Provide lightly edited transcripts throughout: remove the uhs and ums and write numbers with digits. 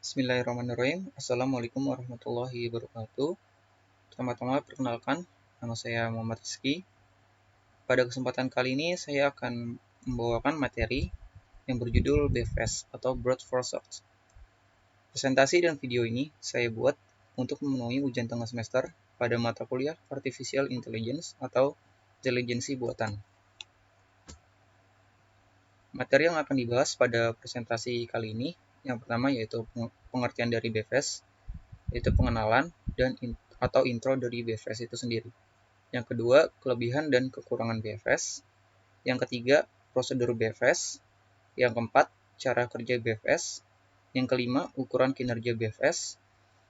Bismillahirrahmanirrahim. Assalamualaikum warahmatullahi wabarakatuh. Pertama-tama perkenalkan, nama saya Muhammad Rizky. Pada kesempatan kali ini saya akan membawakan materi yang berjudul BFS atau Broad Force Search. Presentasi dan video ini saya buat untuk memenuhi ujian tengah semester pada mata kuliah Artificial Intelligence atau Intelijensi Buatan. Materi yang akan dibahas pada presentasi kali ini, yang pertama yaitu pengertian dari BFS, yaitu pengenalan dan atau intro dari BFS itu sendiri. Yang kedua, kelebihan dan kekurangan BFS. Yang ketiga, prosedur BFS. Yang keempat, cara kerja BFS. Yang kelima, ukuran kinerja BFS.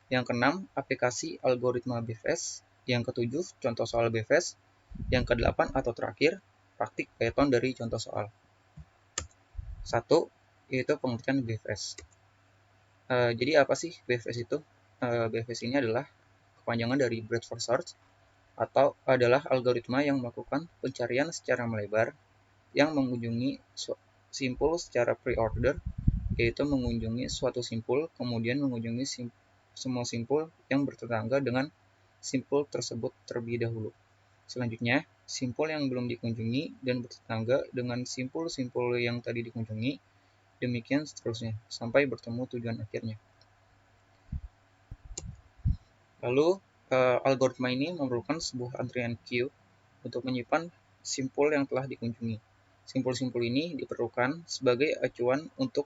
Yang keenam, aplikasi algoritma BFS. Yang ketujuh, contoh soal BFS. Yang kedelapan atau terakhir, praktik Python dari contoh soal. 1. Yaitu pengertian BFS. Jadi apa sih BFS itu? BFS ini adalah kepanjangan dari Broad Force Search atau adalah algoritma yang melakukan pencarian secara melebar yang mengunjungi simpul secara pre-order, yaitu mengunjungi suatu simpul, kemudian mengunjungi semua simpul yang bertetangga dengan simpul tersebut terlebih dahulu. Selanjutnya, simpul yang belum dikunjungi dan bertetangga dengan simpul-simpul yang tadi dikunjungi, demikian seterusnya, sampai bertemu tujuan akhirnya. Lalu, algoritma ini memerlukan sebuah antrian queue untuk menyimpan simpul yang telah dikunjungi. Simpul-simpul ini diperlukan sebagai acuan untuk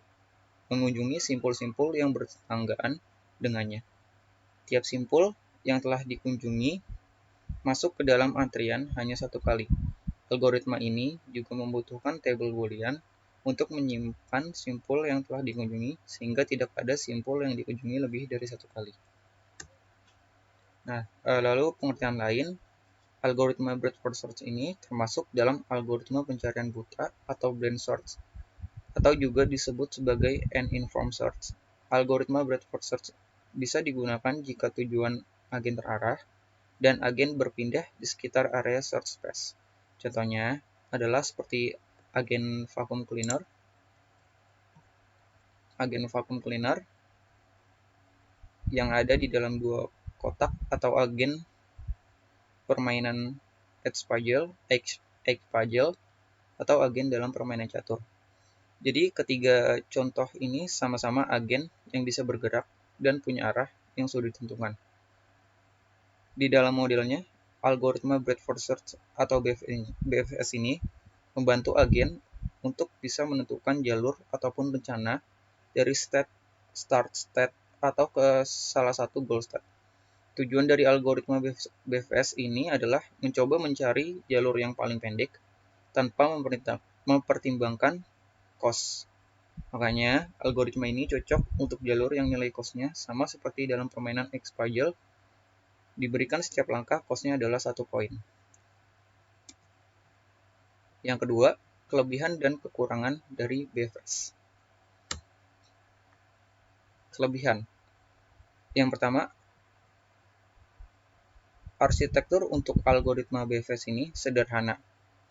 mengunjungi simpul-simpul yang bertetanggaan dengannya. Tiap simpul yang telah dikunjungi masuk ke dalam antrian hanya satu kali. Algoritma ini juga membutuhkan table boolean untuk menyimpan simpul yang telah dikunjungi sehingga tidak ada simpul yang dikunjungi lebih dari satu kali. Nah, lalu pengertian lain, algoritma Broad Force Search ini termasuk dalam algoritma pencarian buta atau blind search, atau juga disebut sebagai N-informed search. Algoritma Broad Force Search bisa digunakan jika tujuan agen terarah dan agen berpindah di sekitar area search space. Contohnya adalah seperti agen vacuum cleaner. Agen vacuum cleaner yang ada di dalam dua kotak atau agen permainan Edge puzzle atau agen dalam permainan catur. Jadi ketiga contoh ini sama-sama agen yang bisa bergerak dan punya arah yang sudah ditentukan. Di dalam modelnya, algoritma Broad Force Search atau BFS ini membantu agen untuk bisa menentukan jalur ataupun rencana dari start state atau ke salah satu goal state. Tujuan dari algoritma BFS ini adalah mencoba mencari jalur yang paling pendek tanpa mempertimbangkan cost. Makanya, algoritma ini cocok untuk jalur yang nilai cost-nya sama seperti dalam permainan X-Puzzle, diberikan setiap langkah cost-nya adalah 1 poin. Yang kedua, kelebihan dan kekurangan dari BFS. Kelebihan. Yang pertama, arsitektur untuk algoritma BFS ini sederhana.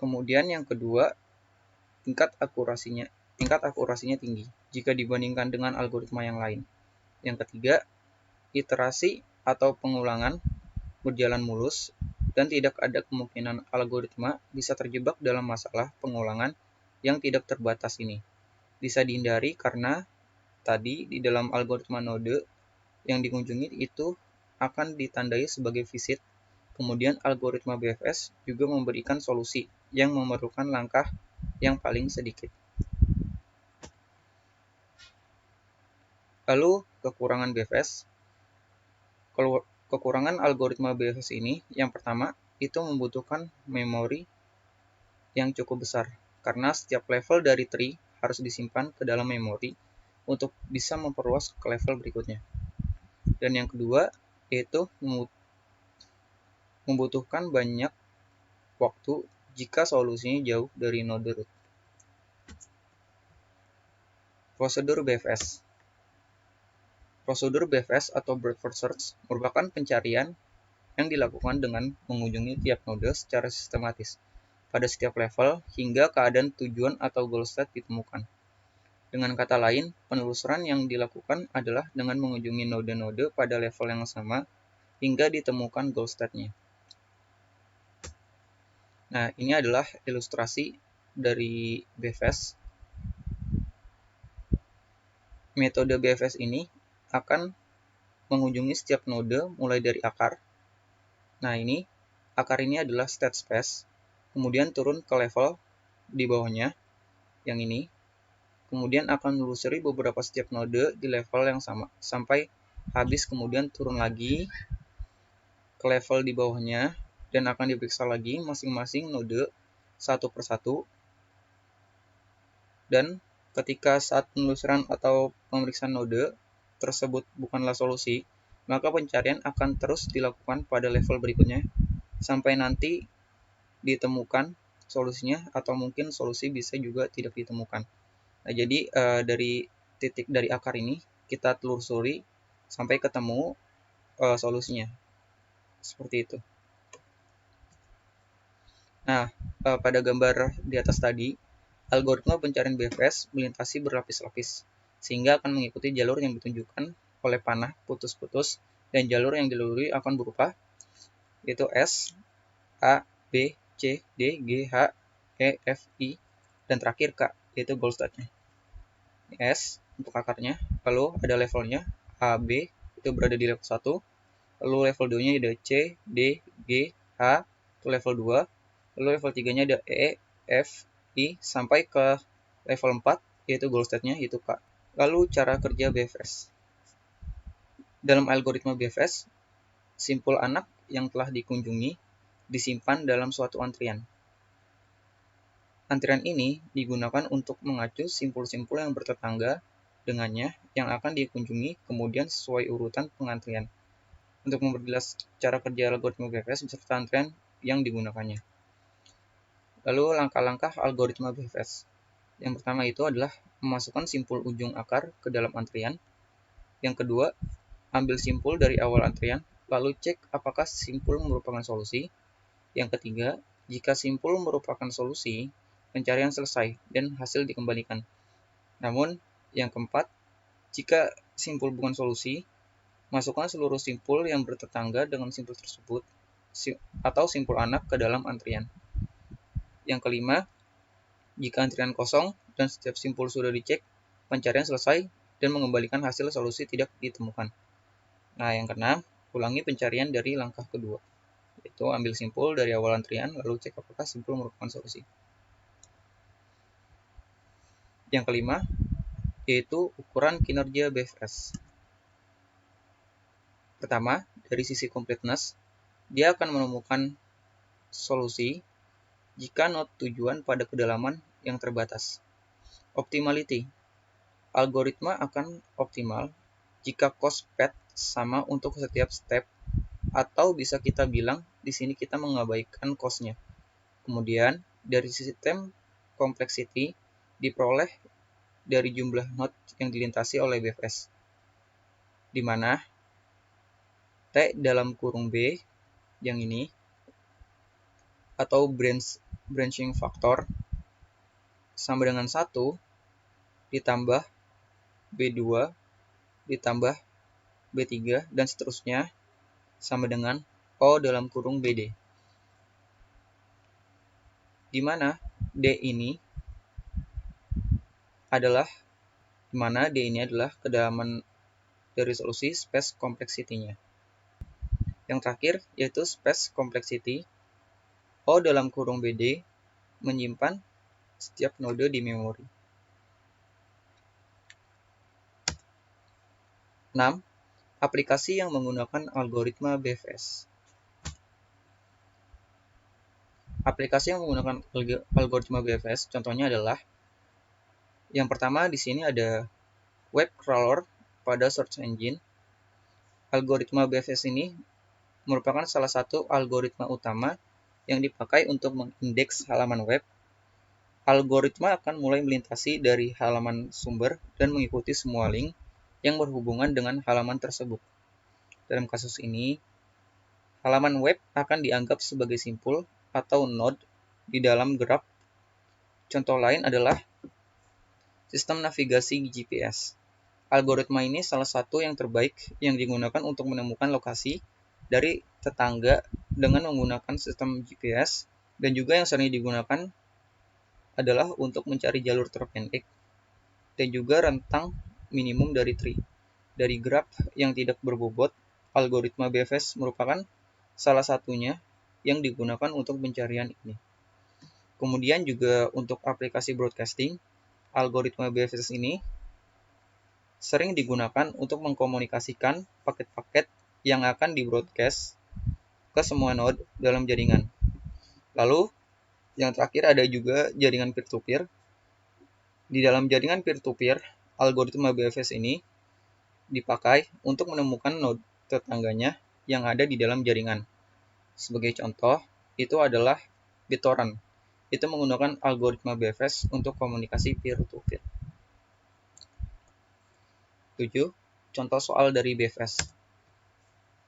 Kemudian yang kedua, tingkat akurasinya tinggi jika dibandingkan dengan algoritma yang lain. Yang ketiga, iterasi atau pengulangan berjalan mulus dan tidak ada kemungkinan algoritma bisa terjebak dalam masalah pengulangan yang tidak terbatas ini. Bisa dihindari karena tadi di dalam algoritma node yang dikunjungi itu akan ditandai sebagai visit. Kemudian algoritma BFS juga memberikan solusi yang memerlukan langkah yang paling sedikit. Lalu kekurangan BFS. Kekurangan algoritma BFS ini yang pertama itu membutuhkan memori yang cukup besar karena setiap level dari tree harus disimpan ke dalam memori untuk bisa memperluas ke level berikutnya. Dan yang kedua yaitu membutuhkan banyak waktu jika solusinya jauh dari node root. Prosedur BFS. Prosedur BFS atau Broad Force Search merupakan pencarian yang dilakukan dengan mengunjungi tiap node secara sistematis pada setiap level hingga keadaan tujuan atau goal state ditemukan. Dengan kata lain, penelusuran yang dilakukan adalah dengan mengunjungi node-node pada level yang sama hingga ditemukan goal state-nya. Nah, ini adalah ilustrasi dari BFS. Metode BFS ini akan mengunjungi setiap node mulai dari akar. Nah, akar ini adalah state space, kemudian turun ke level di bawahnya, yang ini, kemudian akan menelusuri beberapa setiap node di level yang sama, sampai habis kemudian turun lagi ke level di bawahnya, dan akan diperiksa lagi masing-masing node satu persatu. Dan ketika saat penelusuran atau pemeriksaan node tersebut bukanlah solusi, maka pencarian akan terus dilakukan pada level berikutnya, sampai nanti ditemukan solusinya, atau mungkin solusi bisa juga tidak ditemukan. Nah, jadi dari akar ini kita telusuri sampai ketemu solusinya. Seperti itu. Nah, pada gambar di atas tadi, algoritma pencarian BFS melintasi berlapis-lapis, sehingga akan mengikuti jalur yang ditunjukkan oleh panah putus-putus, dan jalur yang dilalui akan berupa yaitu S, A, B, C, D, G, H, E, F, I, dan terakhir K, yaitu goal state-nya. S untuk akarnya, lalu ada levelnya, A, B, itu berada di level 1, lalu level 2-nya ada C, D, G, H, itu level 2, lalu level 3-nya ada E, F, I, sampai ke level 4, yaitu goal state-nya, yaitu K. Lalu cara kerja BFS. Dalam algoritma BFS, simpul anak yang telah dikunjungi disimpan dalam suatu antrian. Antrian ini digunakan untuk mengacu simpul-simpul yang bertetangga dengannya yang akan dikunjungi kemudian sesuai urutan pengantrian. Untuk memperjelas cara kerja algoritma BFS beserta antrian yang digunakannya. Lalu langkah-langkah algoritma BFS. Yang pertama itu adalah memasukkan simpul ujung akar ke dalam antrian. Yang kedua, ambil simpul dari awal antrian, lalu cek apakah simpul merupakan solusi. Yang ketiga, jika simpul merupakan solusi, pencarian selesai dan hasil dikembalikan. Namun, yang keempat, jika simpul bukan solusi, masukkan seluruh simpul yang bertetangga dengan simpul tersebut atau simpul anak ke dalam antrian. Yang kelima, jika antrian kosong dan setiap simpul sudah dicek, pencarian selesai dan mengembalikan hasil solusi tidak ditemukan. Nah, yang keenam, ulangi pencarian dari langkah kedua, yaitu ambil simpul dari awal antrian, lalu cek apakah simpul merupakan solusi. Yang kelima, yaitu ukuran kinerja BFS. Pertama, dari sisi completeness, dia akan menemukan solusi jika node tujuan pada kedalaman yang terbatas. Optimality, algoritma akan optimal jika cost path sama untuk setiap step, atau bisa kita bilang di sini kita mengabaikan cost-nya. Kemudian, dari sistem complexity diperoleh dari jumlah node yang dilintasi oleh BFS, di mana T dalam kurung B yang ini atau branching factor sama dengan 1 ditambah B2 ditambah B3 dan seterusnya sama dengan O dalam kurung BD, di mana D ini adalah kedalaman dari solusi space complexity-nya. Yang terakhir yaitu space complexity O dalam kurung BD menyimpan setiap node di memori. 6. Aplikasi yang menggunakan algoritma BFS. Aplikasi yang menggunakan algoritma BFS contohnya adalah yang pertama di sini ada web crawler pada search engine. Algoritma BFS ini merupakan salah satu algoritma utama yang dipakai untuk mengindeks halaman web. Algoritma akan mulai melintasi dari halaman sumber dan mengikuti semua link yang berhubungan dengan halaman tersebut. Dalam kasus ini, halaman web akan dianggap sebagai simpul atau node di dalam graf. Contoh lain adalah Sistem navigasi GPS. Algoritma ini salah satu yang terbaik yang digunakan untuk menemukan lokasi dari tetangga dengan menggunakan sistem GPS, dan juga yang sering digunakan adalah untuk mencari jalur terpendek dan juga rentang minimum dari tree. Dari graf yang tidak berbobot, algoritma BFS merupakan salah satunya yang digunakan untuk pencarian ini. Kemudian juga untuk aplikasi broadcasting, algoritma BFS ini sering digunakan untuk mengkomunikasikan paket-paket yang akan di-broadcast ke semua node dalam jaringan. Lalu, yang terakhir ada juga jaringan peer-to-peer. Di dalam jaringan peer-to-peer, algoritma BFS ini dipakai untuk menemukan node tetangganya yang ada di dalam jaringan. Sebagai contoh, itu adalah BitTorrent. Itu menggunakan algoritma BFS untuk komunikasi peer-to-peer. 7. Contoh soal dari BFS.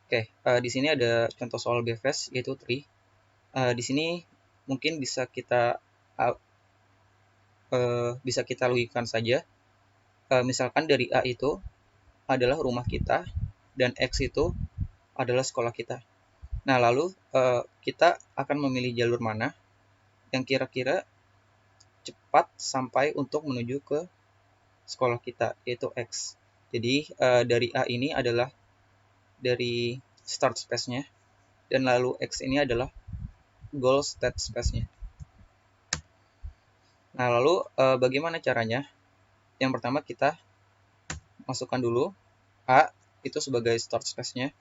Oke, di sini ada contoh soal BFS yaitu tree. Di sini mungkin bisa kita logikan saja. Misalkan dari A itu adalah rumah kita dan X itu adalah sekolah kita. Nah, lalu kita akan memilih jalur mana yang kira-kira cepat sampai untuk menuju ke sekolah kita, yaitu X. Jadi dari A ini adalah dari start space-nya, dan lalu X ini adalah goal state space-nya. Nah, lalu bagaimana caranya? Yang pertama kita masukkan dulu A itu sebagai start space-nya.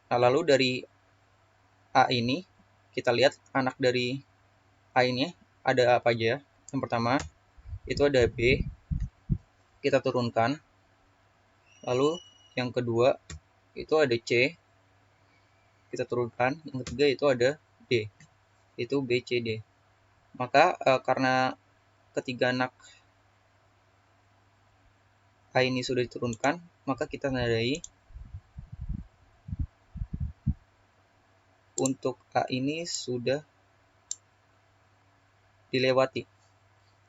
Nah, lalu dari A ini kita lihat anak dari A ini ada apa aja. Yang pertama itu ada B, kita turunkan. Lalu yang kedua itu ada C, kita turunkan. Yang ketiga itu ada D, itu B, C, D. Maka karena ketiga anak A ini sudah diturunkan, maka kita tandai untuk A ini sudah dilewati.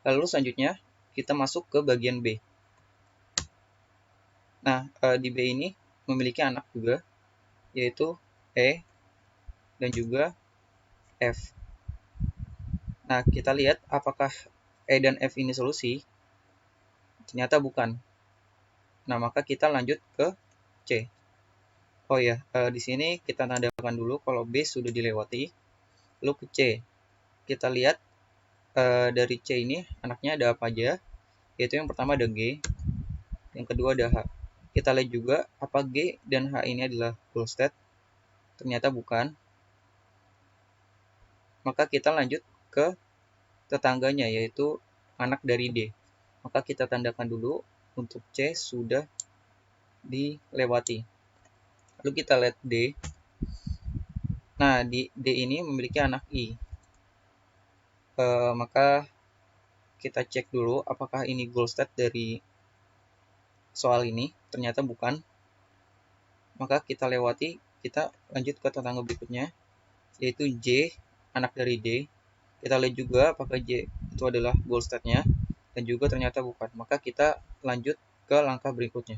Lalu selanjutnya kita masuk ke bagian B. Nah, di B ini memiliki anak juga, yaitu E dan juga F. Nah, kita lihat apakah E dan F ini solusi. Ternyata bukan. Nah, maka kita lanjut ke C. Oh ya, di sini kita tandakan dulu kalau B sudah dilewati. Lalu ke C. Kita lihat dari C ini anaknya ada apa aja. Yaitu yang pertama ada G, yang kedua ada H. Kita lihat juga apa G dan H ini adalah goal state. Ternyata bukan. Maka kita lanjut ke tetangganya, yaitu anak dari D. Maka kita tandakan dulu untuk C sudah dilewati. Lalu kita lihat D. Nah, di D ini memiliki anak I. Maka kita cek dulu apakah ini goal state dari soal ini. Ternyata bukan. Maka kita lewati, kita lanjut ke tetangga berikutnya, yaitu J, anak dari D. Kita lihat juga apakah J itu adalah goal state-nya, dan juga ternyata bukan. Maka kita lanjut ke langkah berikutnya.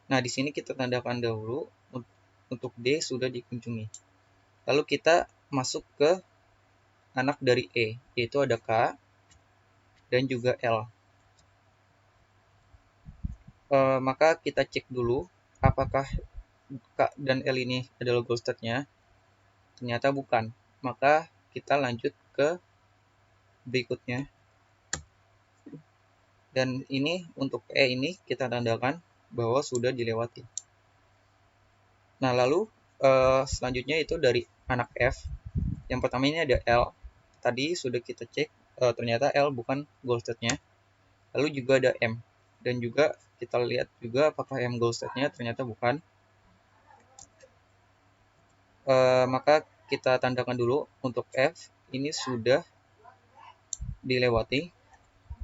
Nah, di sini kita tandakan dahulu untuk D sudah dikunjungi. Lalu kita masuk ke anak dari E, yaitu ada K dan juga L. Maka kita cek dulu apakah K dan L ini adalah goal state-nya. Ternyata bukan. Maka kita lanjut ke berikutnya. Dan ini untuk E ini kita tandakan bahwa sudah dilewati. Nah, lalu selanjutnya itu dari anak F. Yang pertama ini ada L. Tadi sudah kita cek, ternyata L bukan goal state-nya. Lalu juga ada M. Dan juga kita lihat juga apakah M goal state-nya, ternyata bukan. Maka kita tandakan dulu untuk F. Ini sudah dilewati.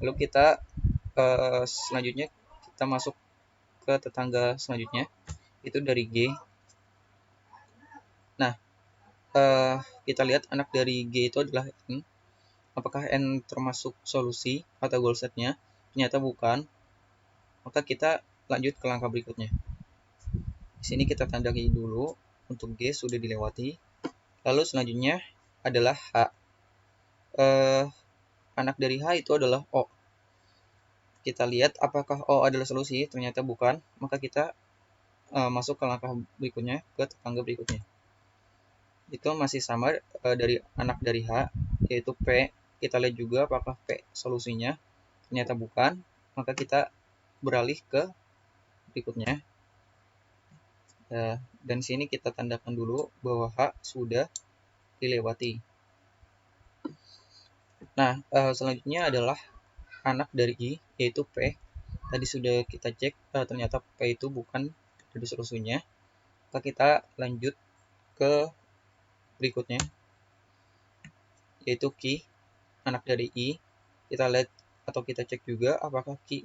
Lalu kita selanjutnya kita masuk ke tetangga selanjutnya, itu dari G. Nah, kita lihat anak dari G itu adalah N. apakah N termasuk solusi atau goal setnya. Ternyata bukan, maka kita lanjut ke langkah berikutnya. Di sini kita tandai dulu untuk G sudah dilewati. Lalu selanjutnya adalah H. Anak dari H itu adalah O. Kita lihat apakah O adalah solusi, ternyata bukan, maka kita masuk ke langkah berikutnya, ke tetangga berikutnya. Itu masih sama dari anak dari H, yaitu P. Kita lihat juga apakah P solusinya, ternyata bukan, maka kita beralih ke berikutnya. Dan sini kita tandakan dulu bahwa H sudah dilewati. Nah, selanjutnya adalah anak dari I, yaitu P. Tadi sudah kita cek, ternyata P itu bukan dari solusinya. Maka kita lanjut ke berikutnya, yaitu Q, anak dari I. Kita lihat atau kita cek juga apakah Q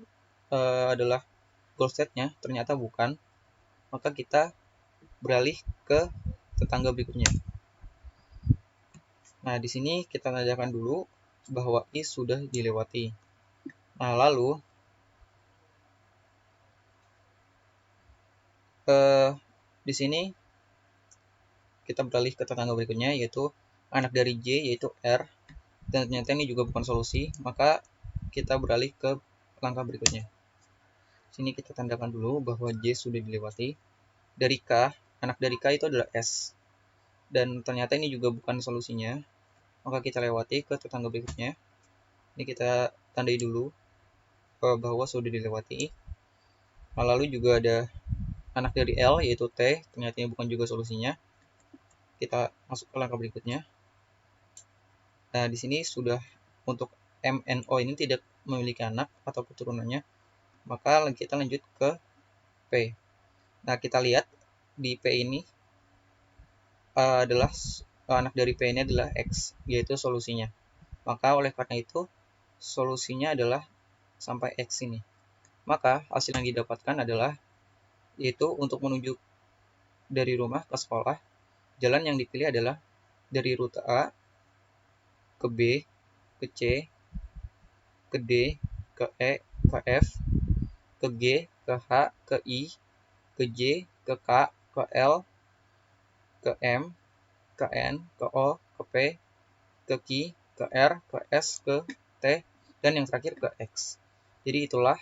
adalah goal setnya, ternyata bukan. Maka kita beralih ke tetangga berikutnya. Nah, di sini kita tandakan dulu bahwa I sudah dilewati. Nah, lalu di sini kita beralih ke tetangga berikutnya, yaitu anak dari J, yaitu R. Dan ternyata ini juga bukan solusi, maka kita beralih ke langkah berikutnya. Sini kita tandakan dulu bahwa J sudah dilewati. Dari K, anak dari K itu adalah S. Dan ternyata ini juga bukan solusinya, maka kita lewati ke tetangga berikutnya. Ini kita tandai dulu bahwa sudah dilewati. Nah, lalu juga ada anak dari L, yaitu T. Ternyata ini bukan juga solusinya. Kita masuk ke langkah berikutnya. Nah, di sini sudah untuk MNO ini tidak memiliki anak atau keturunannya, maka kita lanjut ke P. Nah, kita lihat di P ini adalah anak dari P ini adalah X, yaitu solusinya. Maka oleh karena itu solusinya adalah sampai X ini. Maka hasil yang didapatkan adalah yaitu untuk menuju dari rumah ke sekolah, jalan yang dipilih adalah dari rute A ke B, ke C, ke D, ke E, ke F, ke G, ke H, ke I, ke J, ke K, ke L, ke M, ke N, ke O, ke P, ke Q, ke R, ke S, ke T, dan yang terakhir ke X. Jadi itulah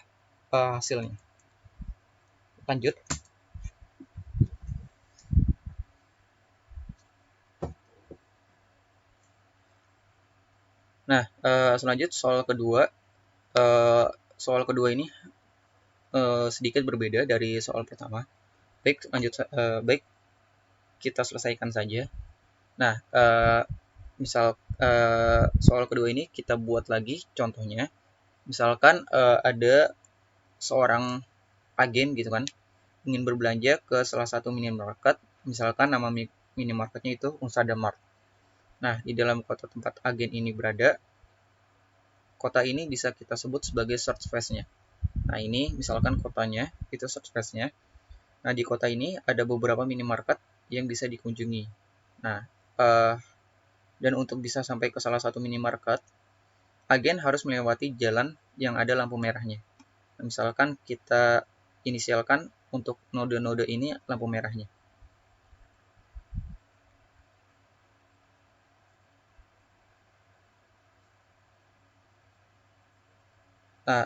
hasilnya. Lanjut. Nah, selanjut soal kedua. Soal kedua ini sedikit berbeda dari soal pertama. Baik, kita selesaikan saja. Nah, misal soal kedua ini kita buat lagi contohnya. Misalkan ada seorang agen gitu kan, ingin berbelanja ke salah satu minimarket. Misalkan nama minimarketnya itu Unsada Mart. Nah, di dalam kota tempat agen ini berada, kota ini bisa kita sebut sebagai search space-nya. Nah, ini misalkan kotanya, itu search space-nya. Nah, di kota ini ada beberapa minimarket yang bisa dikunjungi. Nah, dan untuk bisa sampai ke salah satu minimarket, agen harus melewati jalan yang ada lampu merahnya. Nah, misalkan kita inisialkan untuk node-node ini lampu merahnya. Nah,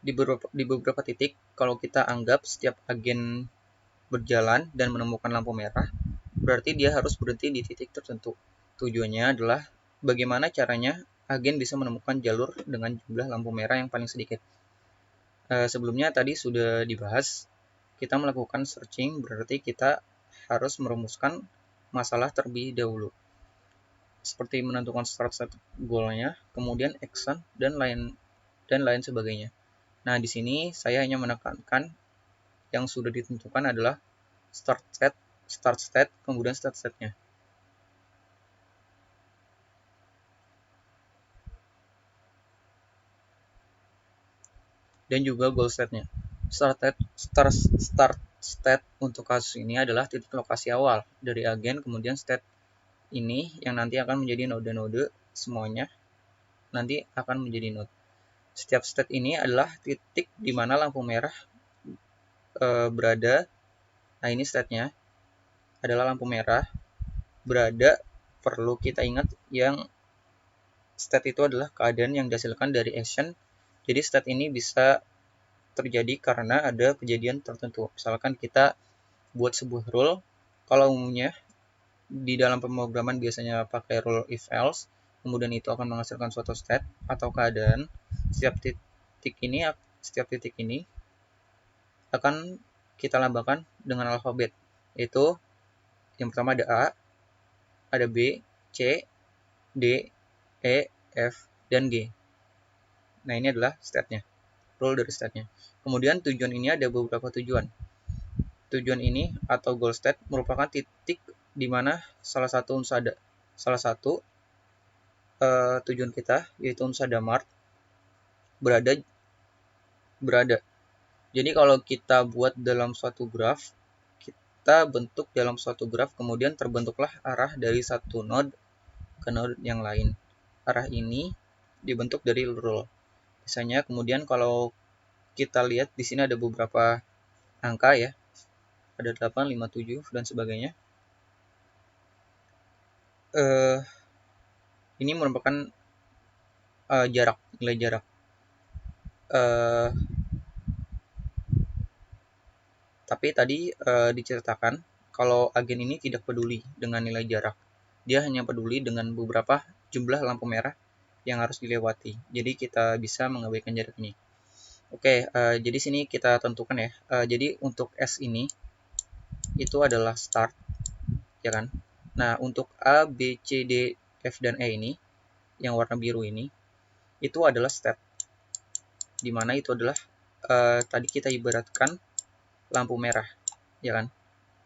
di beberapa titik, kalau kita anggap setiap agen berjalan dan menemukan lampu merah, berarti dia harus berhenti di titik tertentu. Tujuannya adalah bagaimana caranya agen bisa menemukan jalur dengan jumlah lampu merah yang paling sedikit. Sebelumnya tadi sudah dibahas, kita melakukan searching berarti kita harus merumuskan masalah terlebih dahulu. Seperti menentukan start set goal-nya, kemudian action, dan lain sebagainya. Nah, di sini saya hanya menekankan yang sudah ditentukan adalah start state, kemudian start state-nya. Dan juga goal state-nya. Start state untuk kasus ini adalah titik lokasi awal dari agen, kemudian state ini yang nanti akan menjadi node-node semuanya nanti akan menjadi node. Setiap state ini adalah titik di mana lampu merah berada. Nah, ini state-nya adalah lampu merah berada. Perlu kita ingat yang state itu adalah keadaan yang dihasilkan dari action. Jadi state ini bisa terjadi karena ada kejadian tertentu. Misalkan kita buat sebuah rule, kalau umumnya di dalam pemrograman biasanya pakai rule if else, kemudian itu akan menghasilkan suatu state atau keadaan. Setiap titik ini akan kita lambangkan dengan alfabet, yaitu yang pertama ada A, ada B, C, D, E, F, dan G. Nah, ini adalah state-nya, rule dari state-nya. Kemudian tujuan ini ada beberapa tujuan. Tujuan ini atau goal state merupakan titik di mana salah satu tujuan kita, yaitu unsada mart, berada. Jadi kalau kita buat dalam suatu graf, kita bentuk dalam suatu graf, kemudian terbentuklah arah dari satu node ke node yang lain. Arah ini dibentuk dari rule. Misalnya kemudian kalau kita lihat di sini ada beberapa angka ya. Ada 8, 5, 7 dan sebagainya. Ini merupakan nilai jarak. Tapi tadi diceritakan kalau agen ini tidak peduli dengan nilai jarak. Dia hanya peduli dengan beberapa jumlah lampu merah yang harus dilewati. Jadi kita bisa mengabaikan jarak ini. Oke, jadi sini kita tentukan ya. Jadi untuk S ini itu adalah start, ya kan? Nah, untuk A, B, C, D, F, dan E ini, yang warna biru ini, itu adalah step. Dimana itu adalah tadi kita ibaratkan lampu merah, ya kan?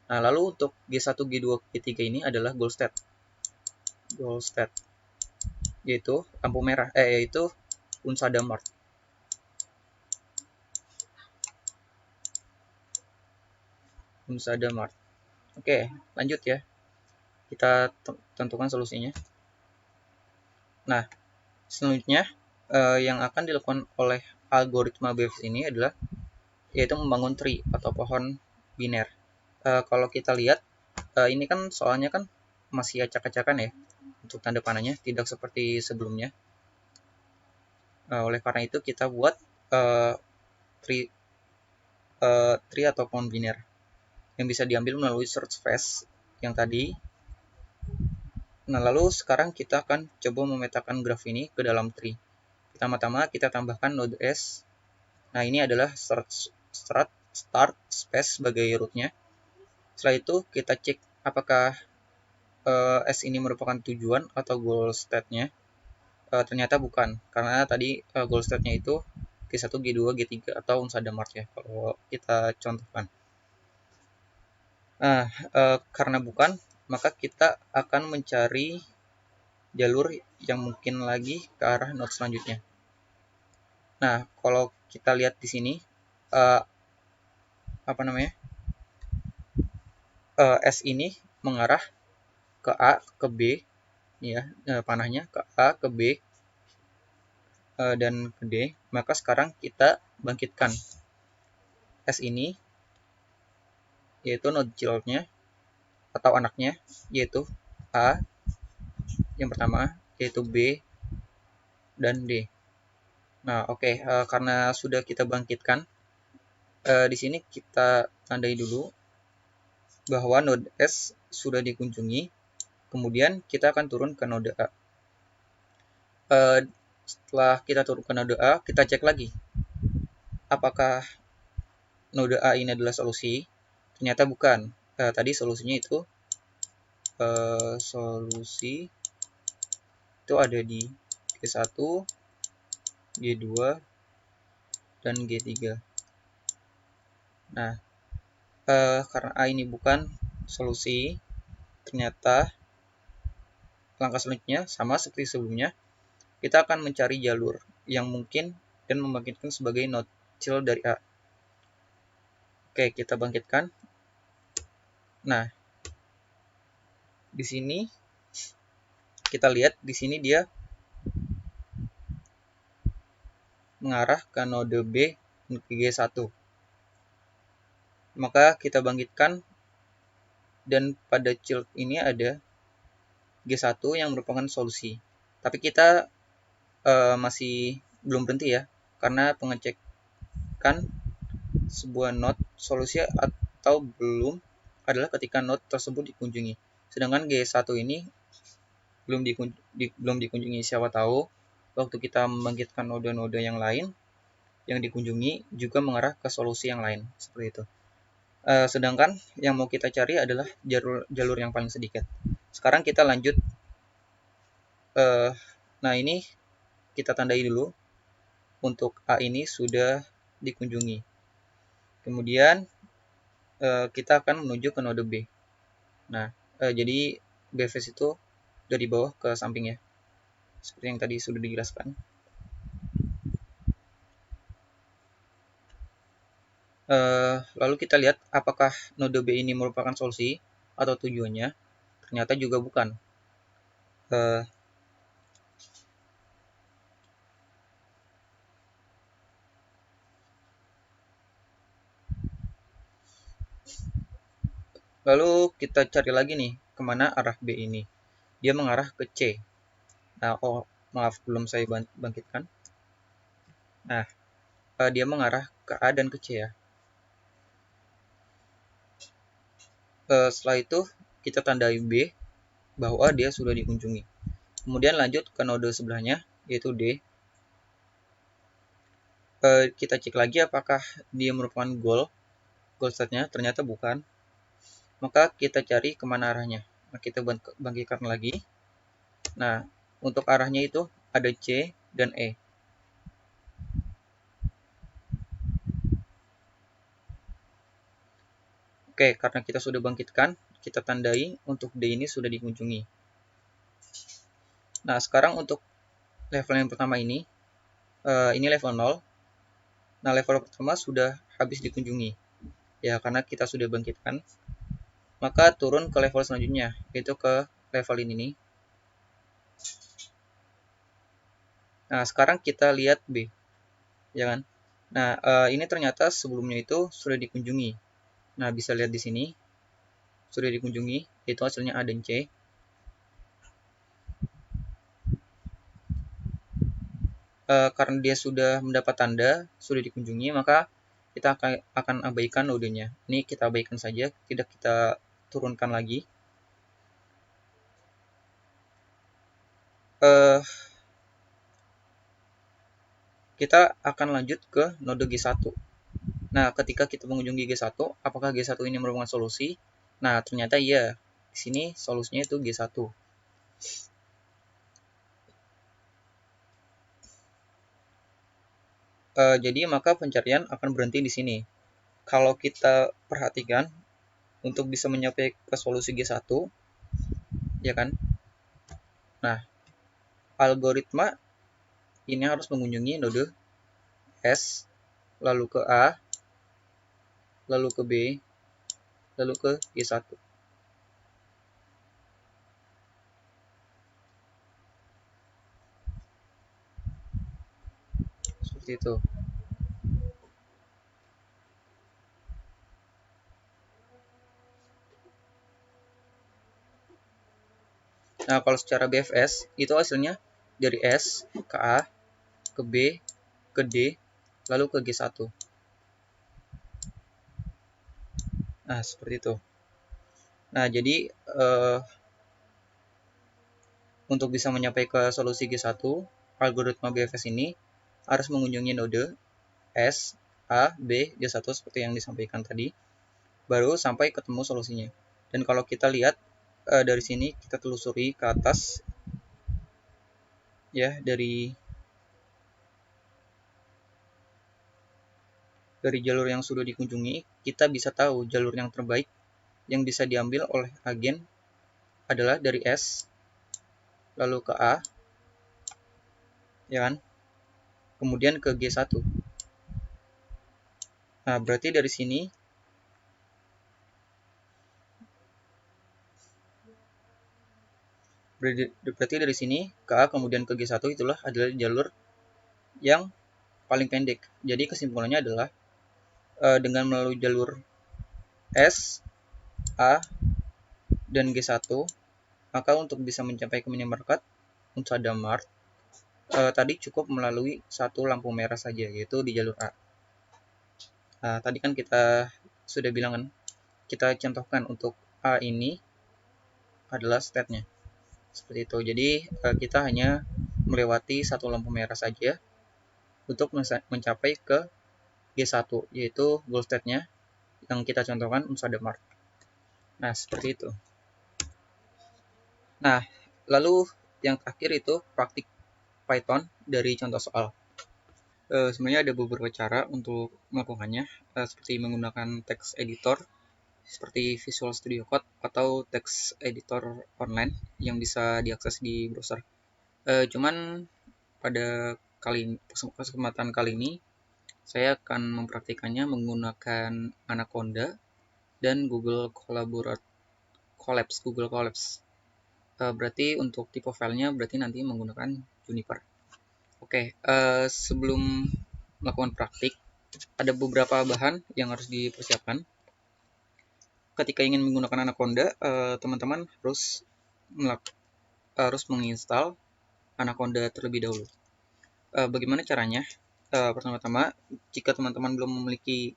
Nah, lalu untuk G1, G2, G3 ini adalah goal state. Goal state yaitu lampu merah, yaitu unsada mart. Unsada mart. Oke, lanjut ya. Kita tentukan solusinya. Nah, selanjutnya yang akan dilakukan oleh algoritma BEVS ini adalah yaitu membangun tree atau pohon biner. Kalau kita lihat ini kan soalnya kan masih acak-acakan ya untuk tanda panahnya, tidak seperti sebelumnya. Oleh karena itu kita buat tree atau pohon biner yang bisa diambil melalui search phase yang tadi. Nah, lalu sekarang kita akan coba memetakan graf ini ke dalam tree. Pertama-tama kita tambahkan node S. Nah, ini adalah start space sebagai rootnya. Setelah itu kita cek apakah S ini merupakan tujuan atau goal state-nya. Ternyata bukan, karena tadi goal state-nya itu G1, G2, G3 atau unsada mart ya, kalau kita contohkan. Nah, karena bukan, maka kita akan mencari jalur yang mungkin lagi ke arah node selanjutnya. Nah, kalau kita lihat di sini, S ini mengarah ke A, ke B, ya, panahnya ke A, ke B, dan ke D. Maka sekarang kita bangkitkan S ini, yaitu node childnya atau anaknya, yaitu A yang pertama, yaitu B dan D. Nah, oke, karena sudah kita bangkitkan, di sini kita tandai dulu bahwa node S sudah dikunjungi. Kemudian kita akan turun ke node A. Setelah kita turun ke node A, kita cek lagi apakah node A ini adalah solusi. Ternyata bukan. Tadi solusinya itu solusi itu ada di G1, G2, dan G3. Nah, karena A ini bukan solusi, ternyata langkah selanjutnya sama seperti sebelumnya, kita akan mencari jalur yang mungkin dan membangkitkan sebagai node child dari A. Oke, kita bangkitkan. Nah, di sini kita lihat di sini dia mengarah ke node B ke G1. Maka kita bangkitkan, dan pada child ini ada G1 yang merupakan solusi. Tapi kita masih belum berhenti ya, karena pengecekan sebuah node solusi atau belum adalah ketika node tersebut dikunjungi. Sedangkan G1 ini belum dikunjungi. Siapa tahu waktu kita membangkitkan node-node yang lain yang dikunjungi juga mengarah ke solusi yang lain, seperti itu. Sedangkan yang mau kita cari adalah jalur yang paling sedikit. Sekarang kita lanjut. Nah, ini kita tandai dulu. Untuk A ini sudah dikunjungi. Kemudian kita akan menuju ke node B. Nah, jadi BFS itu dari bawah ke samping ya, seperti yang tadi sudah dijelaskan. Lalu kita lihat apakah node B ini merupakan solusi atau tujuannya. Ternyata juga bukan. Lalu kita cari lagi nih, kemana arah B ini. Dia mengarah ke C. Nah, oh maaf, belum saya bangkitkan. Nah, dia mengarah ke A dan ke C ya. Setelah itu kita tandai B bahwa dia sudah dikunjungi. Kemudian lanjut ke node sebelahnya, yaitu D. Kita cek lagi apakah dia merupakan goal setnya. Ternyata bukan. Maka kita cari kemana arahnya. Nah, kita bangkitkan lagi. Nah, untuk arahnya itu ada C dan E. Oke, karena kita sudah bangkitkan, kita tandai untuk D ini sudah dikunjungi. Nah, sekarang untuk level yang pertama ini level 0. Nah, level pertama sudah habis dikunjungi. Ya, karena kita sudah bangkitkan. Maka turun ke level selanjutnya, yaitu ke level ini nih. Nah, sekarang kita lihat B. Ya kan? Nah, ini ternyata sebelumnya itu sudah dikunjungi. Nah, bisa lihat di sini. Sudah dikunjungi, itu hasilnya A dan C. Karena dia sudah mendapat tanda, sudah dikunjungi, maka kita akan abaikan nodenya. Ini kita abaikan saja, tidak kita turunkan lagi. Kita akan lanjut ke node G1. Nah, ketika kita mengunjungi G1, apakah G1 ini merupakan solusi? Nah, ternyata iya. Di sini solusinya itu G1. Jadi maka pencarian akan berhenti di sini. Kalau kita perhatikan, untuk bisa mencapai ke solusi G1, ya kan? Nah, algoritma ini harus mengunjungi node S, lalu ke A, lalu ke B, lalu ke G1. Seperti itu. Nah, kalau secara BFS, itu hasilnya dari S ke A, ke B, ke D, lalu ke G1. Nah, seperti itu. Nah, jadi untuk bisa mencapai ke solusi G1, algoritma BFS ini harus mengunjungi node S, A, B, G1 seperti yang disampaikan tadi, baru sampai ketemu solusinya. Dan kalau kita lihat dari sini, kita telusuri ke atas, ya, dari jalur yang sudah dikunjungi, kita bisa tahu jalur yang terbaik yang bisa diambil oleh agen adalah dari S, lalu ke A, ya kan? Kemudian ke G1. Nah, berarti dari sini Berarti dari sini ke A kemudian ke G1 itulah adalah jalur yang paling pendek. Jadi kesimpulannya adalah dengan melalui jalur S, A, dan G1, maka untuk bisa mencapai ke minimarket Unsada Mart tadi cukup melalui satu lampu merah saja, yaitu di jalur A. Tadi kan kita sudah bilang kan, kita contohkan untuk A ini adalah state-nya. Seperti itu. Jadi kita hanya melewati satu lampu merah saja untuk mencapai ke G1, yaitu goal state-nya yang kita contohkan Unsada Mart. Nah, seperti itu. Nah, lalu yang terakhir itu praktik Python dari contoh soal. Sebenarnya ada beberapa cara untuk melakukannya, seperti menggunakan text editor seperti Visual Studio Code atau text editor online yang bisa diakses di browser. Cuman pada kesempatan kali ini saya akan mempraktikannya menggunakan Anaconda dan Google Colabs. Berarti untuk tipe filenya berarti nanti menggunakan Juniper. Oke, sebelum melakukan praktik, ada beberapa bahan yang harus dipersiapkan. Ketika ingin menggunakan Anaconda, teman-teman harus menginstal Anaconda terlebih dahulu. Bagaimana caranya? Pertama-tama, jika teman-teman belum memiliki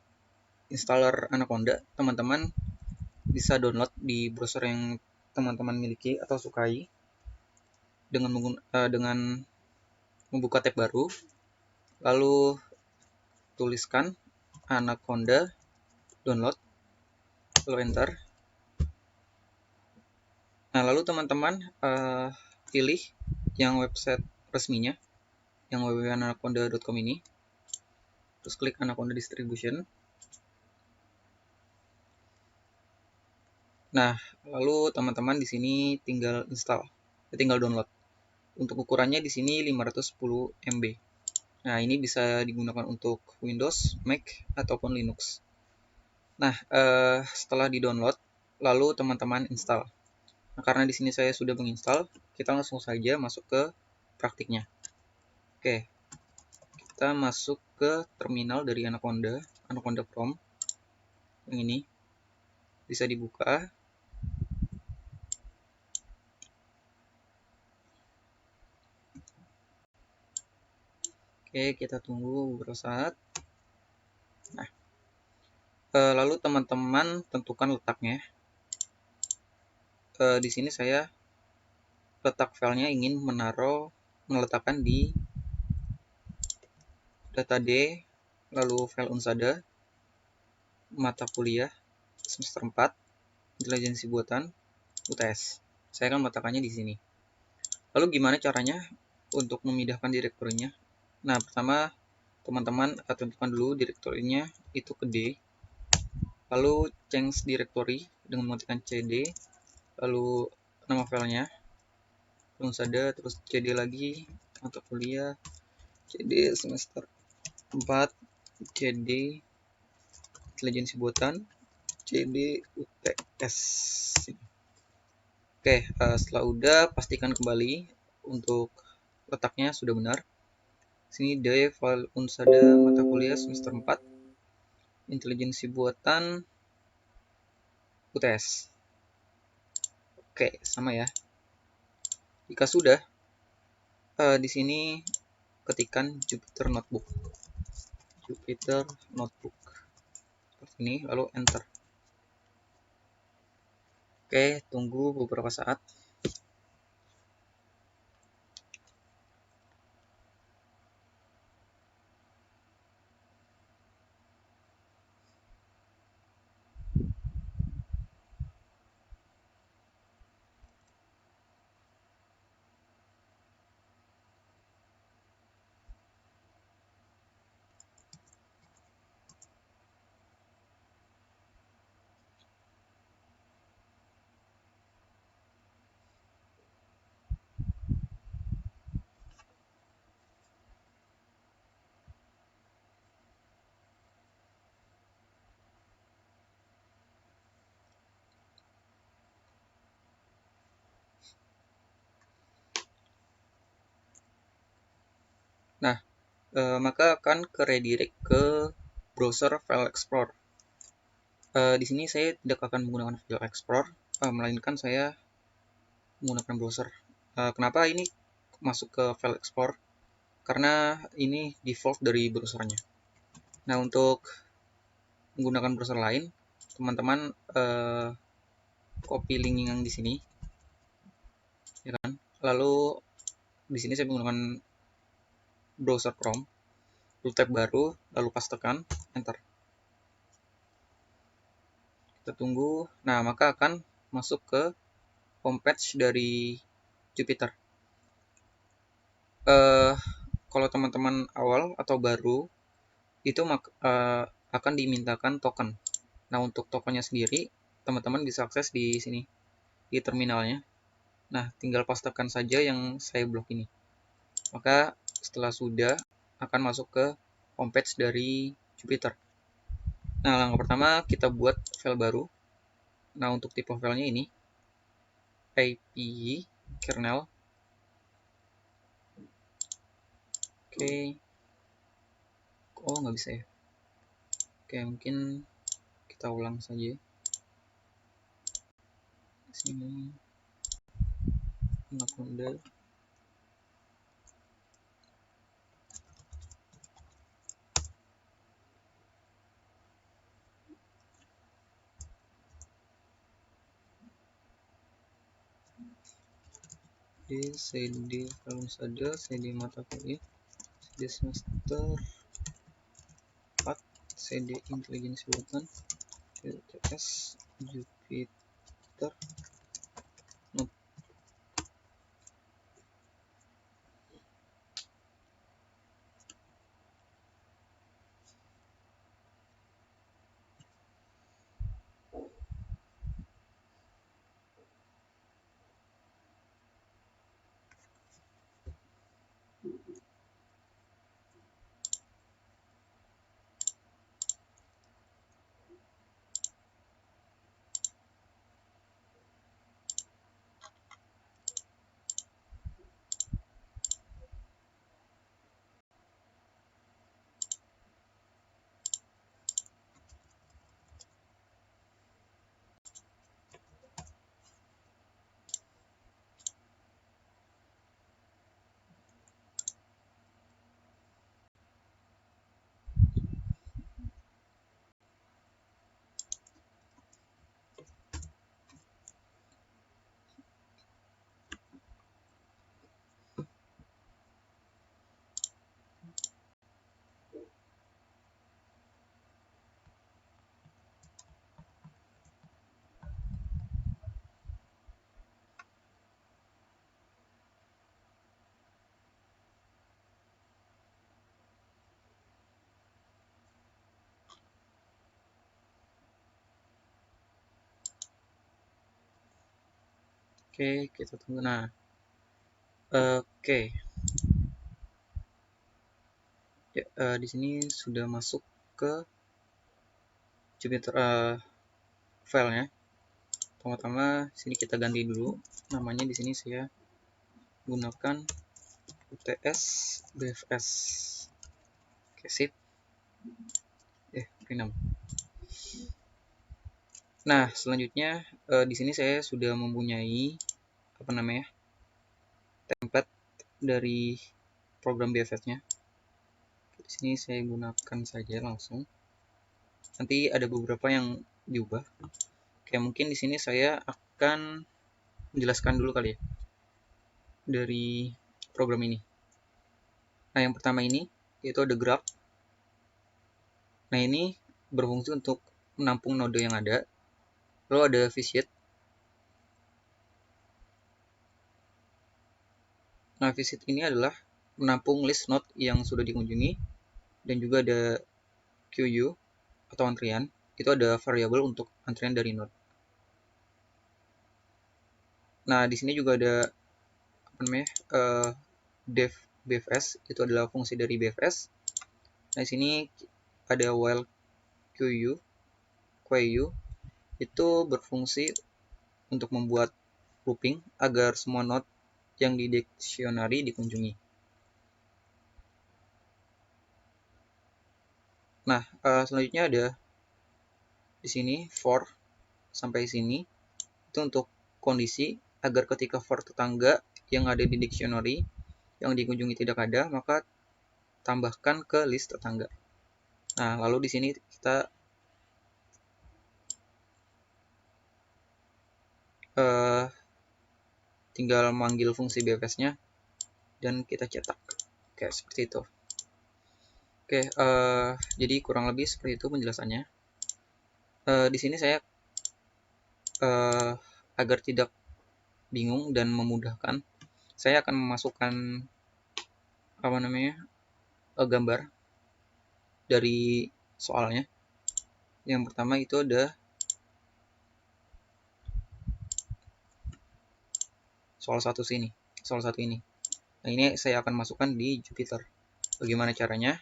installer Anaconda, teman-teman bisa download di browser yang teman-teman miliki atau sukai dengan membuka tab baru, lalu tuliskan Anaconda download, lalu enter. Nah, lalu teman-teman pilih yang website resminya, yang www.anaconda.com ini, terus klik Anaconda Distribution. Nah, lalu teman-teman di sini tinggal download. Untuk ukurannya di sini 510 MB. Nah, ini bisa digunakan untuk Windows, Mac, ataupun Linux. Nah, setelah di-download, lalu teman-teman install. Nah, karena di sini saya sudah menginstal, kita langsung saja masuk ke praktiknya. Oke, kita masuk ke terminal dari Anaconda Prom. Yang ini bisa dibuka. Oke, kita tunggu beberapa saat. Nah, lalu teman-teman tentukan letaknya. Di sini saya letak filenya ingin meletakkan di data D, lalu file unsada, mata kuliah semester 4, intelijensi buatan, UTS. Saya akan meletakkannya di sini. Lalu gimana caranya untuk memindahkan direktorinya? Nah, pertama teman-teman tentukan dulu direktorinya itu ke D, lalu change directory dengan mengetikkan cd, lalu nama filenya unsada, terus cd lagi, mata kuliah cd semester 4, cd intelijensi buatan, cd UTS. Oke, setelah udah pastikan kembali untuk letaknya sudah benar. Sini D file unsada mata kuliah semester 4 intelijensi buatan UTS. Oke, sama ya. Jika sudah, di sini ketikkan Jupyter Notebook. Seperti ini, lalu enter. Oke, tunggu beberapa saat. Nah, maka akan ke redirect ke browser File Explorer. Di sini saya tidak akan menggunakan File Explorer, melainkan saya menggunakan browser. Kenapa ini masuk ke File Explorer? Karena ini default dari browsernya. Nah, untuk menggunakan browser lain, teman-teman copy link yang di sini, ya kan? Lalu di sini saya menggunakan browser Chrome, lalu tab baru, lalu pastekan, enter. Kita tunggu. Nah, maka akan masuk ke homepage dari Jupyter. Kalau teman-teman awal atau baru, itu akan dimintakan token. Nah, untuk tokennya sendiri, teman-teman bisa akses di sini, di terminalnya. Nah, tinggal pastekan saja yang saya blok ini. Maka setelah sudah, akan masuk ke homepage dari Jupyter. Nah, langkah pertama kita buat file baru. Nah, untuk tipe filenya ini, IPy kernel. Oke. Oh, nggak bisa ya. Oke, mungkin kita ulang saja. Sini, anak muda. CD film saja, CD mata kuliah, CD semester 4, CD intelijensi buatan, CTS, Jupyter, Note. Oke, kita tunggu. Nah, oke. Ya, di sini sudah masuk ke Jupyter filenya. Pertama-tama sini kita ganti dulu namanya. Di sini saya gunakan UTS BFS. Oke, sip. Pinam. Nah, selanjutnya di sini saya sudah mempunyai template dari program BFS-nya. Di sini saya gunakan saja langsung. Nanti ada beberapa yang diubah. Oke, mungkin di sini saya akan menjelaskan dulu kali ya dari program ini. Nah, yang pertama ini yaitu ada graph. Nah, ini berfungsi untuk menampung node yang ada. Lalu ada visit. Nah, visit ini adalah menampung list node yang sudah dikunjungi, dan juga ada QU atau antrian. Itu ada variabel untuk antrian dari node. Nah, di sini juga ada def BFS, itu adalah fungsi dari BFS. Nah, di sini ada while QU itu berfungsi untuk membuat looping agar semua node yang di dictionary dikunjungi. Nah, selanjutnya ada di sini for sampai sini itu untuk kondisi agar ketika for tetangga yang ada di dictionary yang dikunjungi tidak ada, maka tambahkan ke list tetangga. Nah, lalu di sini kita tinggal manggil fungsi bfs-nya dan kita cetak kayak seperti itu. Oke, jadi kurang lebih seperti itu penjelasannya. Di sini saya agar tidak bingung dan memudahkan, saya akan memasukkan gambar dari soalnya. Yang pertama itu ada soal satu ini. Nah, ini saya akan masukkan di Jupyter. Bagaimana caranya?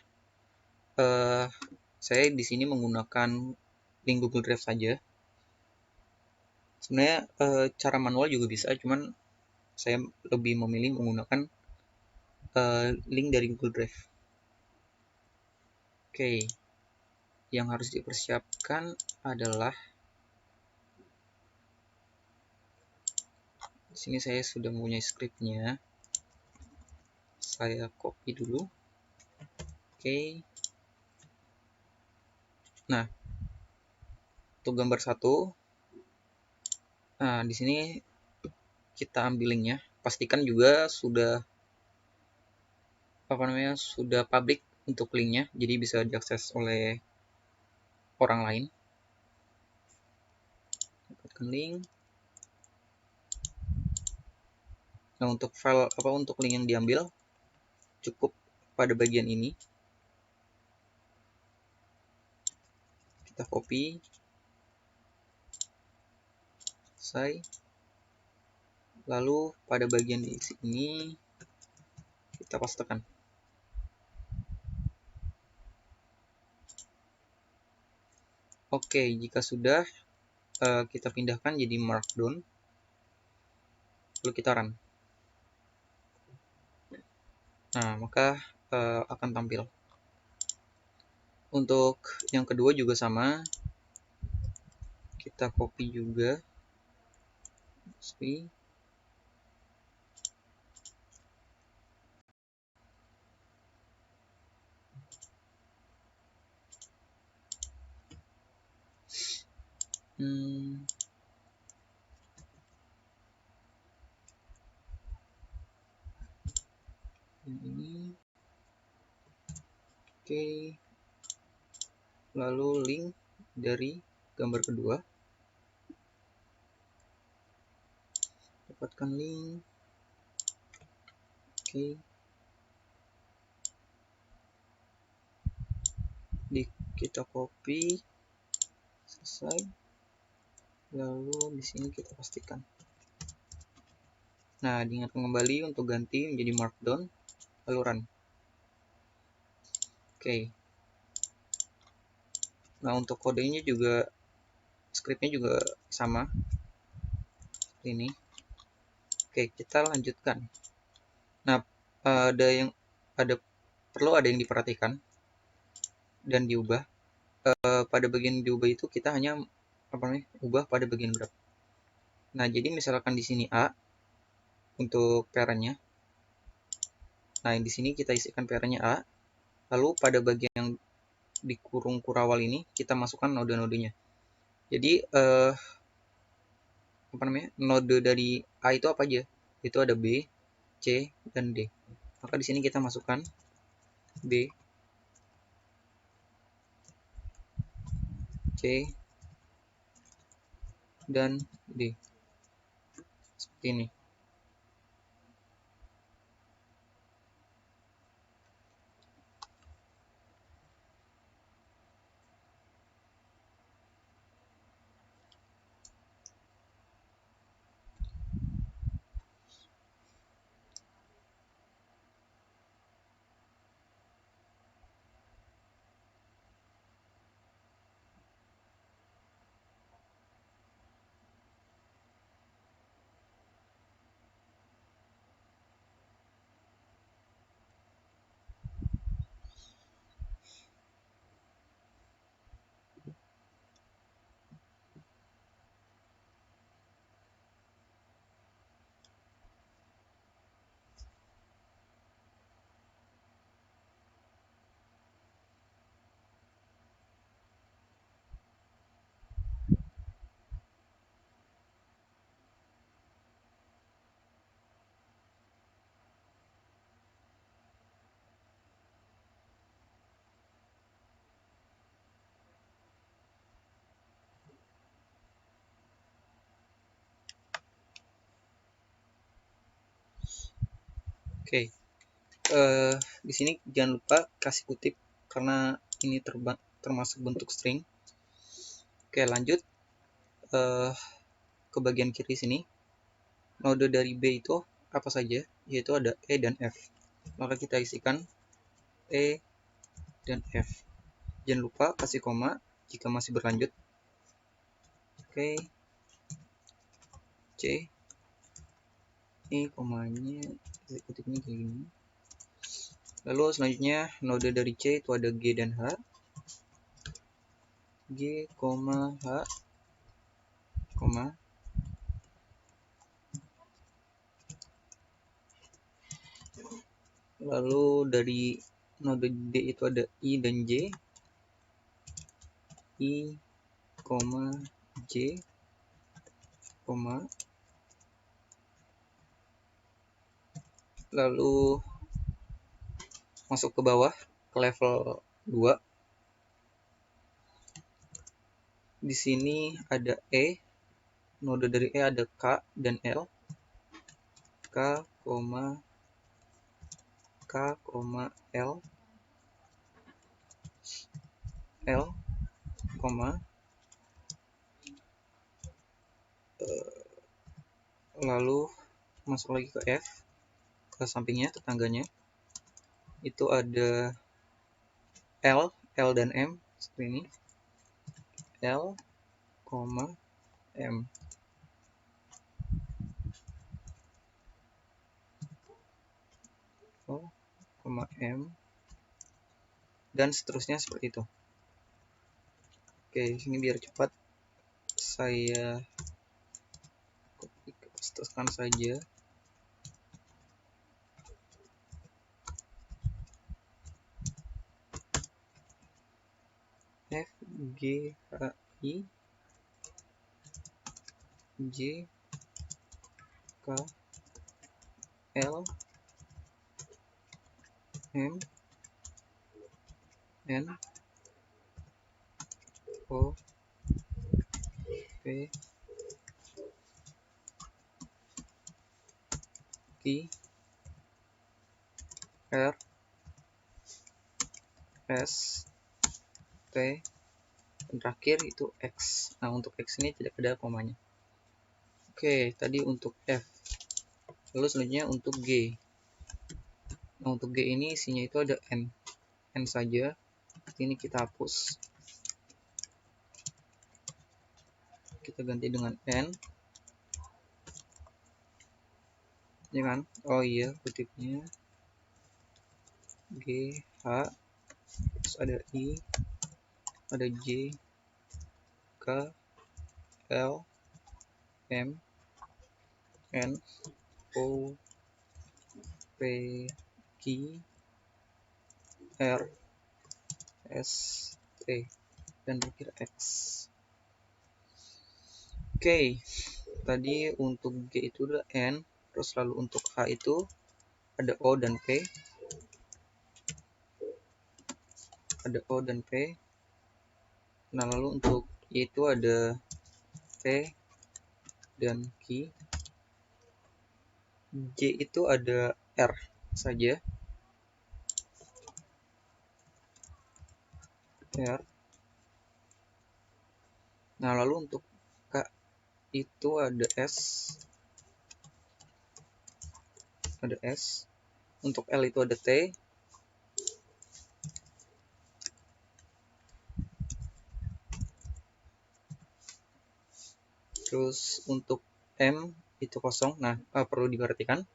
Saya di sini menggunakan link Google Drive saja. Sebenarnya cara manual juga bisa, cuman saya lebih memilih menggunakan link dari Google Drive. Oke, yang harus dipersiapkan adalah di sini saya sudah mempunyai scriptnya. Saya copy dulu. Oke. Nah, untuk gambar satu, nah di sini kita ambil linknya. Pastikan juga sudah sudah public untuk linknya, jadi bisa diakses oleh orang lain. Dapatkan link. Nah, untuk file untuk link yang diambil cukup pada bagian ini. Kita copy. Selesai. Lalu pada bagian di sini kita pastekan. Oke, jika sudah kita pindahkan jadi markdown. Lalu kita run. Nah, maka akan tampil. Untuk yang kedua juga sama. Kita copy juga. Ini. Oke. Lalu link dari gambar kedua. Dapatkan link. Oke. Kita copy. Selesai. Lalu di sini kita pastikan. Nah, diingatkan kembali untuk ganti menjadi markdown, lalu run. Oke. Nah, untuk kodenya juga, scriptnya juga sama. Ini. Oke, kita lanjutkan. Nah, perlu ada yang diperhatikan dan diubah. Pada bagian diubah itu kita hanya ubah pada bagian graph. Nah, jadi misalkan di sini A untuk parent-nya. Nah, di sini kita isikan parent-nya A. Lalu pada bagian yang di kurung kurawal ini kita masukkan node-nodenya. Jadi node dari A itu apa aja? Itu ada B, C, dan D. Maka di sini kita masukkan B, C, dan D. Seperti ini. Oke, di sini jangan lupa kasih kutip karena ini termasuk bentuk string. Oke, lanjut ke bagian kiri sini. Node dari B itu apa saja? Yaitu ada E dan F. Maka kita isikan E dan F. Jangan lupa kasih koma jika masih berlanjut. Oke, C, ini komanya, kutipnya kayak gini. Lalu selanjutnya node dari C itu ada G dan H. G, H, koma. Lalu dari node D itu ada I dan J. I, J, koma. Lalu masuk ke bawah ke level 2. Di sini ada E. Node dari E ada K dan L. K, L, koma. Lalu masuk lagi ke F, ke sampingnya, tetangganya. Itu ada L dan M seperti ini. L, M. M, dan seterusnya seperti itu. Oke, sini biar cepat saya pastekan saja. F, G, H, I, J, K, L, M, N, O, P, Q, R, S, T, dan terakhir itu X. Nah, untuk X ini tidak ada komanya. Oke, tadi untuk F. Lalu selanjutnya untuk G. Nah, untuk G ini isinya itu ada N. N saja. Ini kita hapus. Kita ganti dengan N. Ya kan? Oh iya, kutipnya. G, H. Terus ada I. Ada J. K. L. M. N. O. P. Q. R. S. T. Dan terakhir X. Oke, tadi untuk G itu udah N, terus lalu untuk H itu ada O dan P. Ada O dan P. Nah, lalu untuk Y itu ada T dan Q. J itu ada R saja. R. Nah, lalu untuk K itu ada S. Ada S. Untuk L itu ada T. Terus untuk M itu kosong. Nah, perlu diperhatikan.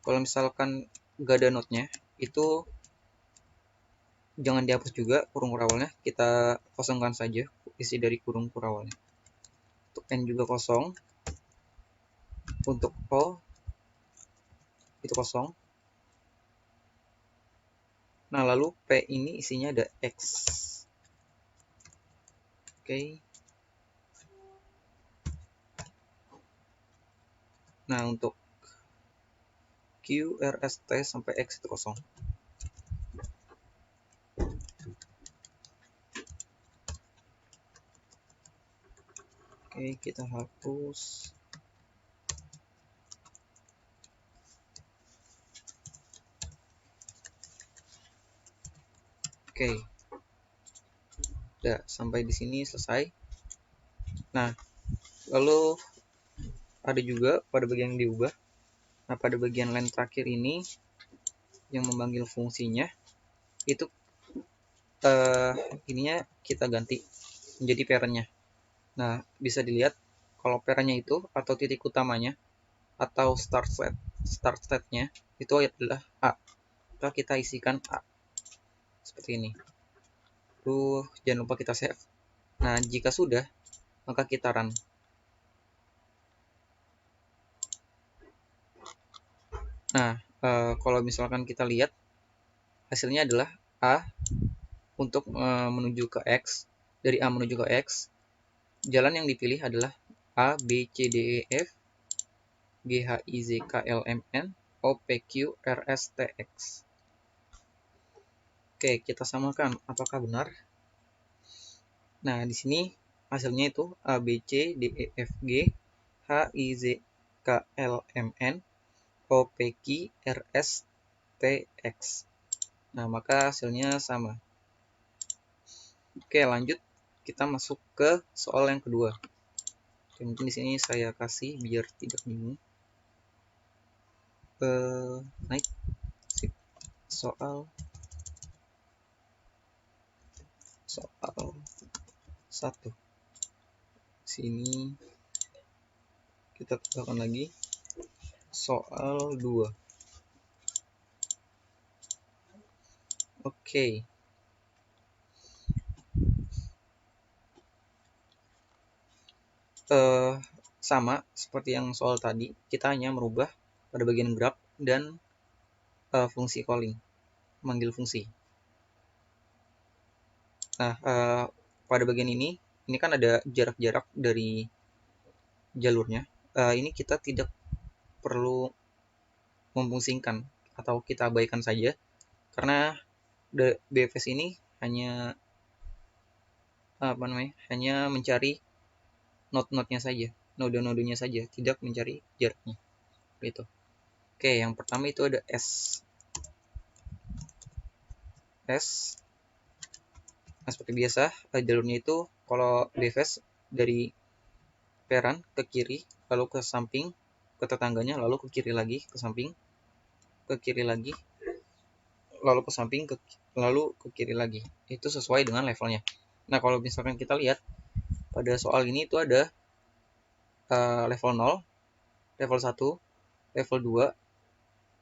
Kalau misalkan gak ada notnya, itu jangan dihapus juga kurung kurawalnya. Kita kosongkan saja isi dari kurung kurawalnya. Untuk N juga kosong. Untuk O itu kosong. Nah, lalu P ini isinya ada X. Oke. Nah, untuk Q, R, S, T sampai X itu kosong. Oke, kita hapus. Oke, udah sampai di sini selesai. Nah, lalu ada juga pada bagian yang diubah. Nah, pada bagian line terakhir ini yang memanggil fungsinya itu ininya kita ganti menjadi parentnya. Nah, bisa dilihat kalau parentnya itu atau titik utamanya atau start state-nya itu adalah A. Maka kita isikan A seperti ini. Lalu jangan lupa kita save. Nah, jika sudah, maka kita run. Nah, kalau misalkan kita lihat hasilnya adalah A untuk menuju ke X. Dari A menuju ke X, jalan yang dipilih adalah A, B, C, D, E, F, G, H, I, Z, K, L, M, N, O, P, Q, R, S, T, X. Oke, kita samakan apakah benar. Nah, di sini hasilnya itu A, B, C, D, E, F, G, H, I, Z, K, L, M, N, O, P, Q, R, S, T, X. Nah, maka hasilnya sama. Oke, lanjut kita masuk ke soal yang kedua. Oke, mungkin di sini saya kasih biar tidak bingung. Naik sip. Soal 1. Sini kita tambahkan lagi soal 2. Oke. Sama seperti yang soal tadi, kita hanya merubah pada bagian grab dan fungsi calling, manggil fungsi. Nah, pada bagian ini kan ada jarak-jarak dari jalurnya. Ini kita tidak perlu memfungsikan atau kita abaikan saja, karena BFS ini hanya mencari node-nodenya saja, node-nodenya saja, tidak mencari jaraknya. Gitu. Oke, yang pertama itu ada S. Nah, seperti biasa, jalurnya itu kalau BFS dari parent ke kiri, lalu ke samping, ke tetangganya, lalu ke kiri lagi, ke samping, ke kiri lagi, lalu ke samping, lalu ke kiri lagi. Itu sesuai dengan levelnya. Nah, kalau misalkan kita lihat, pada soal ini itu ada level 0, level 1, level 2,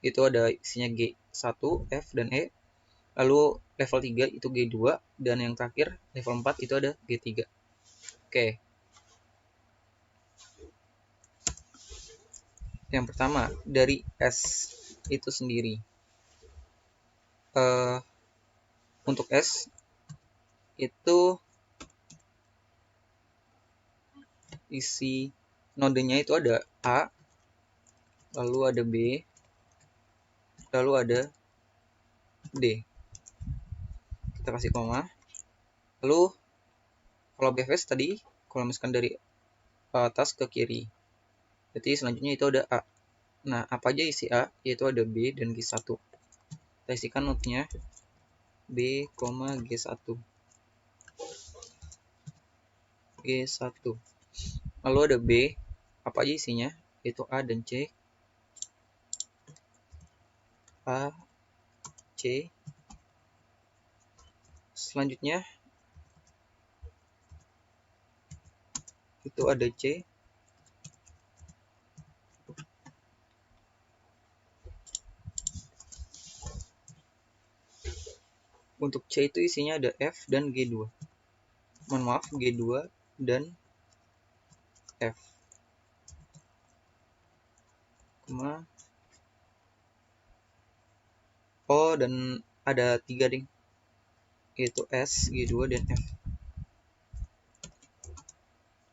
itu ada isinya G1, F, dan E. Lalu level 3 itu G2, dan yang terakhir level 4 itu ada G3. Oke. Yang pertama, dari S itu sendiri. Untuk S itu isi nodenya itu ada A, lalu ada B, lalu ada D. Kita kasih koma. Lalu kalau BFS tadi, kalau misalkan dari atas ke kiri, berarti selanjutnya itu ada A. Nah, apa aja isi A? Yaitu ada B dan G1. Kita isikan notenya B, G1. G1. Lalu ada B, apa aja isinya? Yaitu A dan C. A, C. Selanjutnya itu ada C. Untuk C itu isinya ada F dan G2. Mohon maaf, G2 dan F. Oh, dan ada 3 ding, yaitu S, G2, dan F.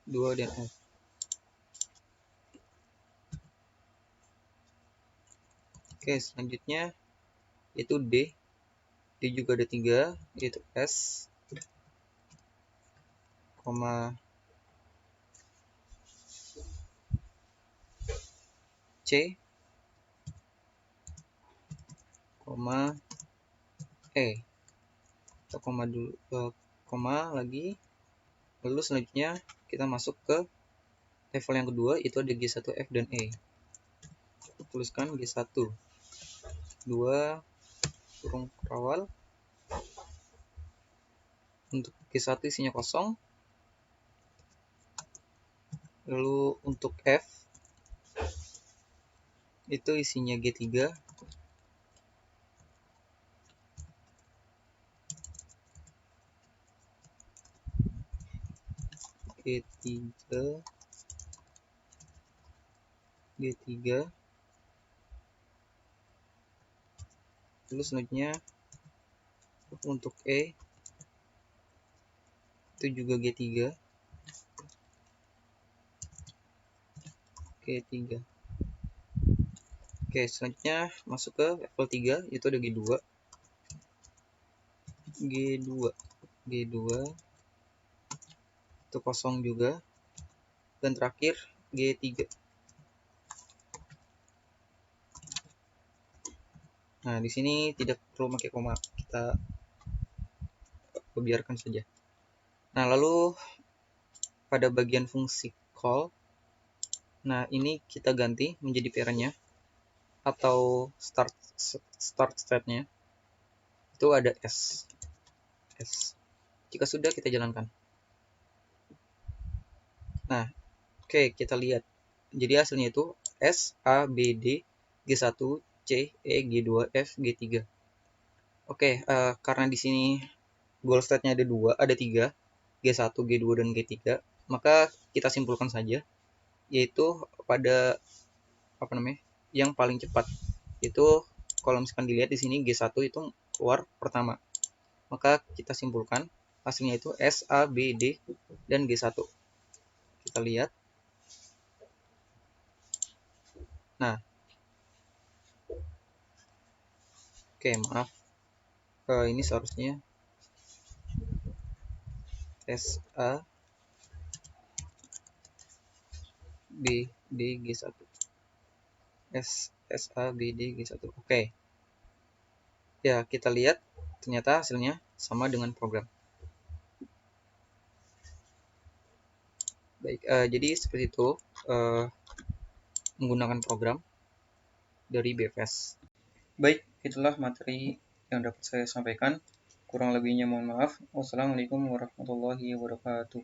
2 dan F. Oke, selanjutnya itu D. D juga ada 3, yaitu S, C, E. Kita koma dulu, koma lagi. Lalu selanjutnya kita masuk ke level yang kedua, itu ada G1F dan E. Tuliskan G1 2 kurung awal. Untuk G1 isinya kosong. Lalu untuk F itu isinya G3. G3 G3. Lalu selanjutnya untuk E itu juga G3 G3. Oke, selanjutnya masuk ke level 3, itu ada G2 G2 G2 itu kosong juga. Dan terakhir G3. Nah, di sini tidak perlu pakai koma, kita biarkan saja. Nah, lalu pada bagian fungsi call, nah ini kita ganti menjadi parent-nya atau start state-nya itu ada S. Jika sudah, kita jalankan. Nah, oke, kita lihat. Jadi hasilnya itu S, A, B, D, G1, C, E, G2, F, G3. Oke, karena di sini goal state-nya ada 3, G1, G2, dan G3, maka kita simpulkan saja, yaitu pada yang paling cepat. Itu kalau misalkan dilihat di sini G1 itu keluar pertama. Maka kita simpulkan hasilnya itu S, A, B, D, dan G1. Kita lihat. Nah, oke, maaf. Ini seharusnya S, A, B, D, G1. S, A, B, D, G1. Oke. Ya, kita lihat ternyata hasilnya sama dengan program. Baik, jadi seperti itu menggunakan program dari BFS. Baik, itulah materi yang dapat saya sampaikan. Kurang lebihnya mohon maaf. Wassalamualaikum warahmatullahi wabarakatuh.